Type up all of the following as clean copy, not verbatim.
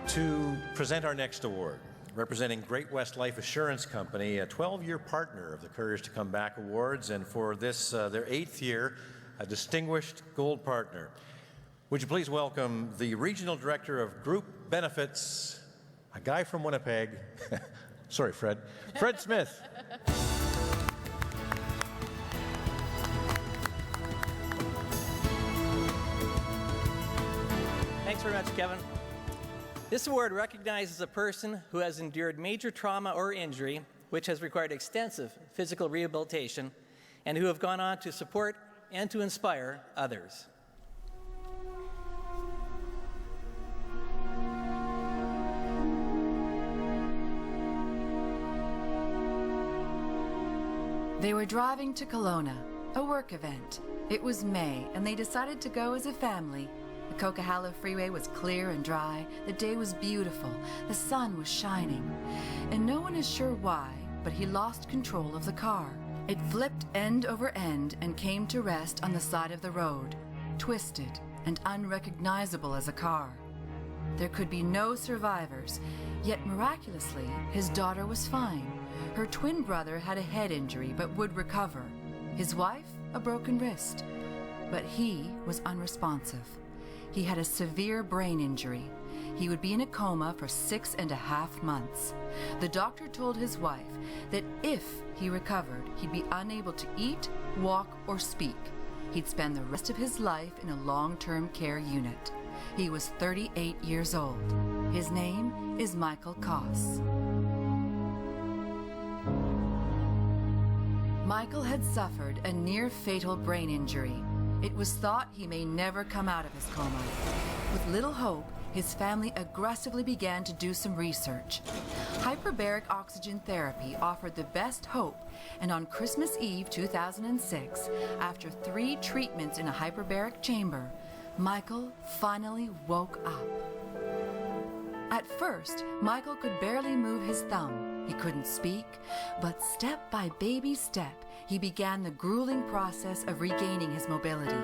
To present our next award, representing Great West Life Assurance Company, a 12-year partner of the Courage to Come Back Awards, and for this, their 8th year, a distinguished gold partner. Would you please welcome the Regional Director of Group Benefits, a guy from Winnipeg, sorry Fred Smith. Thanks very much, Kevin. This award recognizes a person who has endured major trauma or injury, which has required extensive physical rehabilitation, and who have gone on to support and to inspire others. They were driving to Kelowna, a work event. It was May, and they decided to go as a family. The Coquihalla Freeway was clear and dry, the day was beautiful, the sun was shining, and no one is sure why, but he lost control of the car. It flipped end over end and came to rest on the side of the road, twisted and unrecognizable as a car. There could be no survivors, yet miraculously, his daughter was fine. Her twin brother had a head injury but would recover. His wife, a broken wrist. But he was unresponsive. He had a severe brain injury. He would be in a coma for 6.5 months. The doctor told his wife that if he recovered, he'd be unable to eat, walk, or speak. He'd spend the rest of his life in a long-term care unit. He was 38 years old. His name is Michaelcoss. Michael had suffered a near-fatal brain injury. It was thought he may never come out of his coma. With little hope, his family aggressively began to do some research. Hyperbaric oxygen therapy offered the best hope, and on Christmas Eve 2006, after 3 treatments in a hyperbaric chamber, Michael finally woke up. At first, Michael could barely move his thumb. He couldn't speak, but step by baby step, he began the grueling process of regaining his mobility.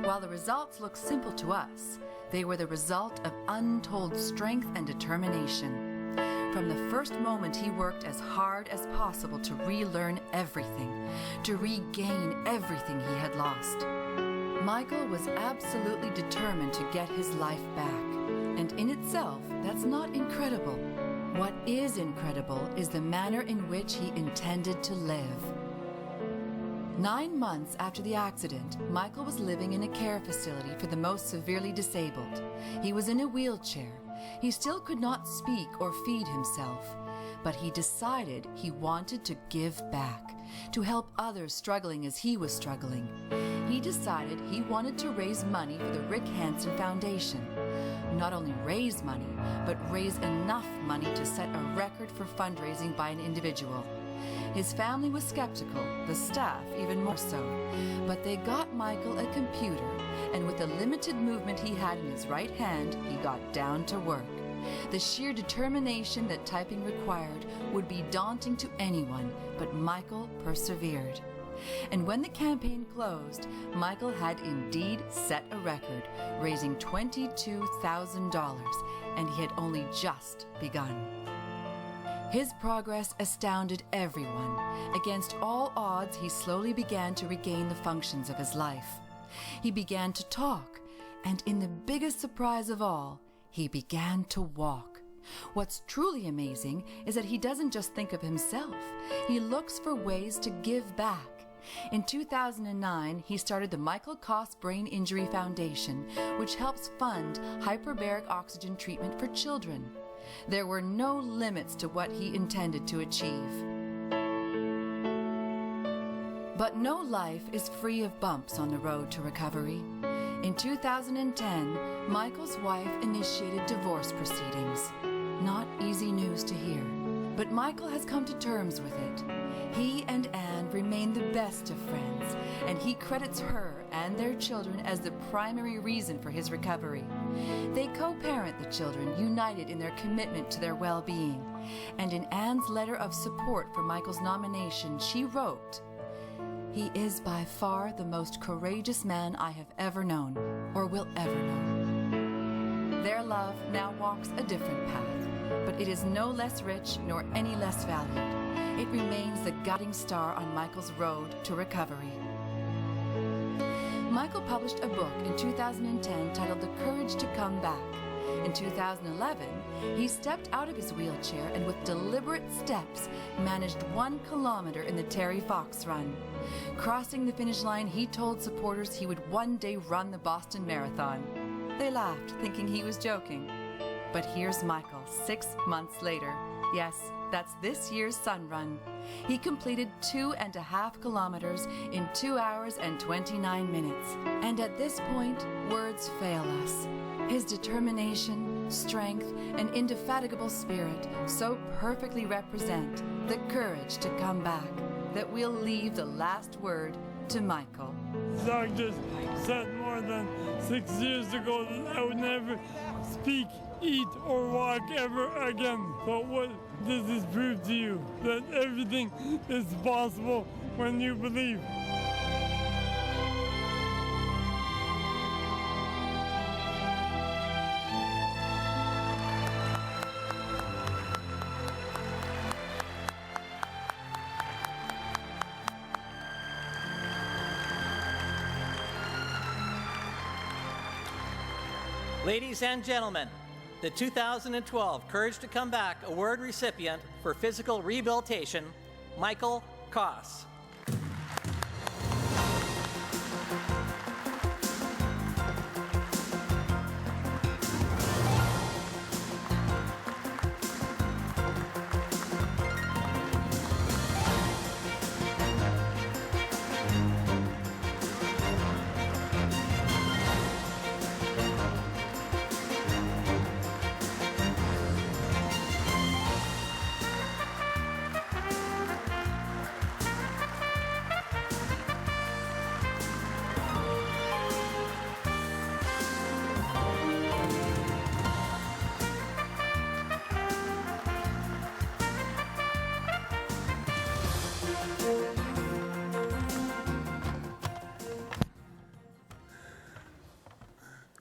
While the results look simple to us, they were the result of untold strength and determination. From the first moment, he worked as hard as possible to relearn everything, to regain everything he had lost. Michael was absolutely determined to get his life back, and in itself, that's not incredible. What is incredible is the manner in which he intended to live. 9 months after the accident, Michael was living in a care facility for the most severely disabled. He was in a wheelchair. He still could not speak or feed himself, but he decided he wanted to give back, to help others struggling as he was struggling. He decided he wanted to raise money for the Rick Hansen Foundation. Not only raise money, but raise enough money to set a record for fundraising by an individual. His family was skeptical, the staff even more so, but they got Michael a computer, and with the limited movement he had in his right hand, he got down to work. The sheer determination that typing required would be daunting to anyone, but Michael persevered. And when the campaign closed, Michael had indeed set a record, raising $22,000, and he had only just begun. His progress astounded everyone. Against all odds, he slowly began to regain the functions of his life. He began to talk, and in the biggest surprise of all, he began to walk. What's truly amazing is that he doesn't just think of himself. He looks for ways to give back. In 2009, he started the Michaelcoss Brain Injury Foundation, which helps fund hyperbaric oxygen treatment for children. There were no limits to what he intended to achieve. But no life is free of bumps on the road to recovery. In 2010, Michael's wife initiated divorce proceedings. Not easy news to hear, but Michael has come to terms with it. He and Anne remain the best of friends, and he credits her and their children as the primary reason for his recovery. They co-parent the children, united in their commitment to their well-being. And in Anne's letter of support for Michael's nomination, she wrote, "He is by far the most courageous man I have ever known, or will ever know." Their love now walks a different path, but it is no less rich nor any less valued. It remains the guiding star on Michael's road to recovery. Michael published a book in 2010 titled The Courage to Come Back. In 2011, he stepped out of his wheelchair and with deliberate steps managed 1 kilometer in the Terry Fox Run. Crossing the finish line, he told supporters he would one day run the Boston Marathon. They laughed, thinking he was joking. But here's Michael 6 months later. Yes, that's this year's Sun Run. He completed 2.5 kilometers in 2 hours and 29 minutes. And at this point, words fail us. His determination, strength, and indefatigable spirit so perfectly represent the courage to come back that we'll leave the last word to Michael. Doctors said more than 6 years ago that I would never speak, eat, or walk ever again. But what does this prove to you? That everything is possible when you believe. Ladies and gentlemen, the 2012 Courage to Come Back Award recipient for physical rehabilitation, Michaelcoss.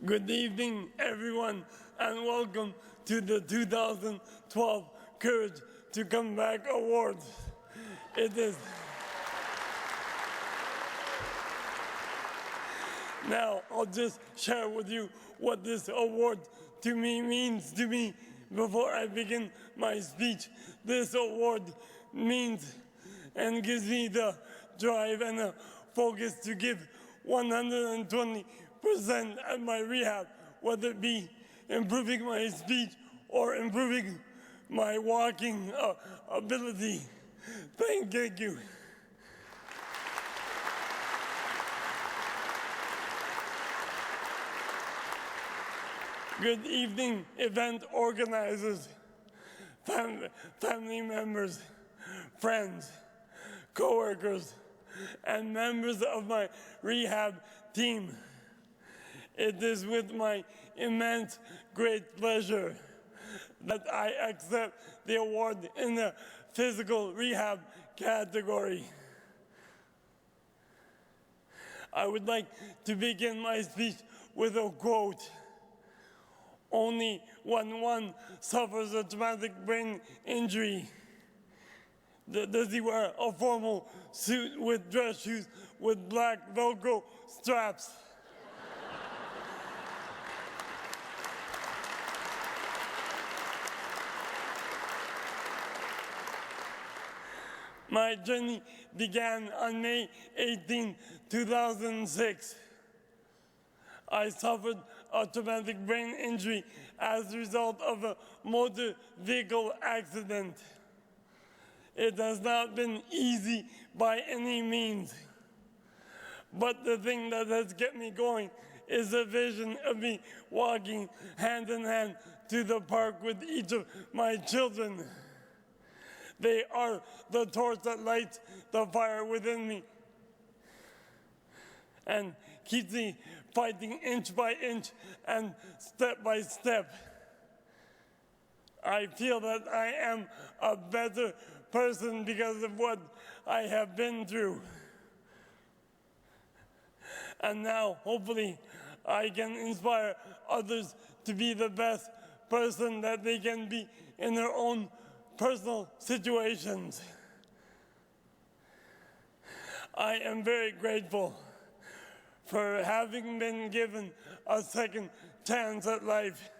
Good evening, everyone, and welcome to the 2012 Courage to Come Back Awards. It is. Now, I'll just share with you what this award to me means to me before I begin my speech. This award means and gives me the drive and the focus to give 120% at my rehab, whether it be improving my speech or improving my walking ability. Thank you. Good evening, event organizers, family members, friends, coworkers, and members of my rehab team. It is with my immense great pleasure that I accept the award in the physical rehab category. I would like to begin my speech with a quote. Only when one suffers a traumatic brain injury does he wear a formal suit with dress shoes with black Velcro straps. My journey began on May 18, 2006. I suffered a traumatic brain injury as a result of a motor vehicle accident. It has not been easy by any means. But the thing that has kept me going is a vision of me walking hand in hand to the park with each of my children. They are the torch that lights the fire within me and keeps me fighting inch by inch and step by step. I feel that I am a better person because of what I have been through. And now, hopefully, I can inspire others to be the best person that they can be in their own personal situations. I am very grateful for having been given a second chance at life.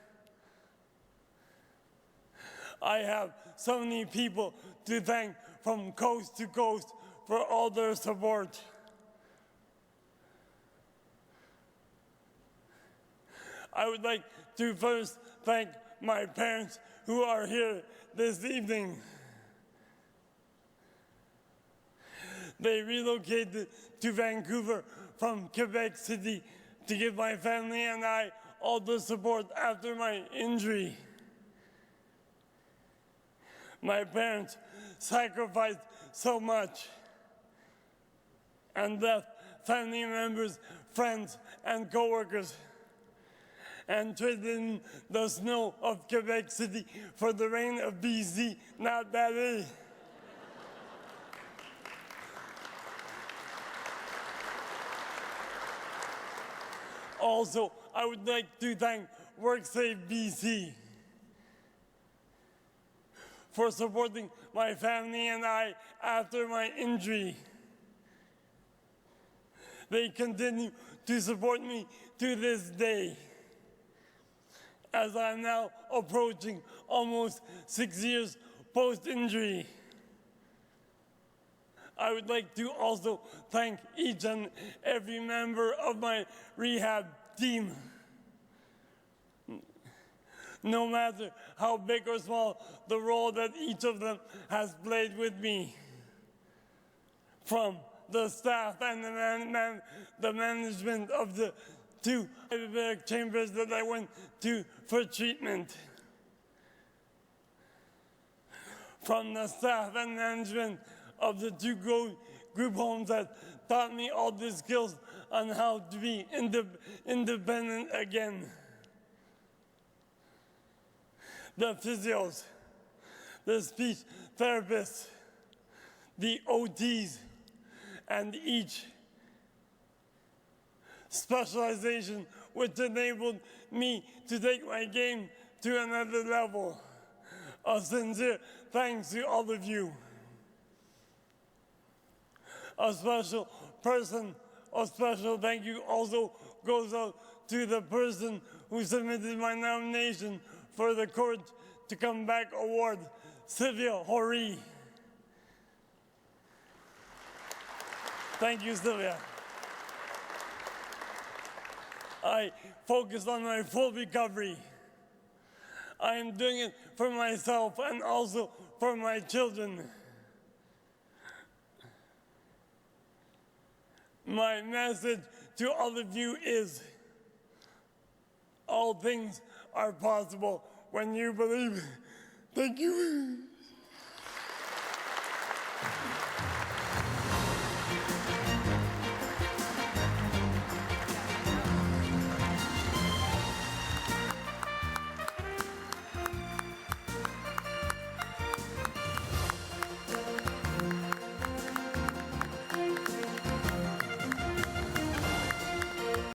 I have so many people to thank from coast to coast for all their support. I would like to first thank my parents who are here this evening. They relocated to Vancouver from Quebec City to give my family and I all the support after my injury. My parents sacrificed so much and left family members, friends, and co-workers and traded in the snow of Quebec City for the rain of BC, not Paris. Also, I would like to thank WorkSafe BC for supporting my family and I after my injury. They continue to support me to this day, as I'm now approaching almost 6 years post-injury. I would like to also thank each and every member of my rehab team. No matter how big or small the role that each of them has played with me. From the staff and the management of the 2 hyperbaric chambers that I went to for treatment. From the staff and management of the 2 group homes that taught me all the skills on how to be independent again. The physios, the speech therapists, the OTs, and each specialization which enabled me to take my game to another level. A sincere thanks to all of you. A special thank you also goes out to the person who submitted my nomination for the Courage to Come Back Award, Sylvia Horry. Thank you, Sylvia. I focus on my full recovery. I am doing it for myself and also for my children. My message to all of you is, all things are possible when you believe. Thank you.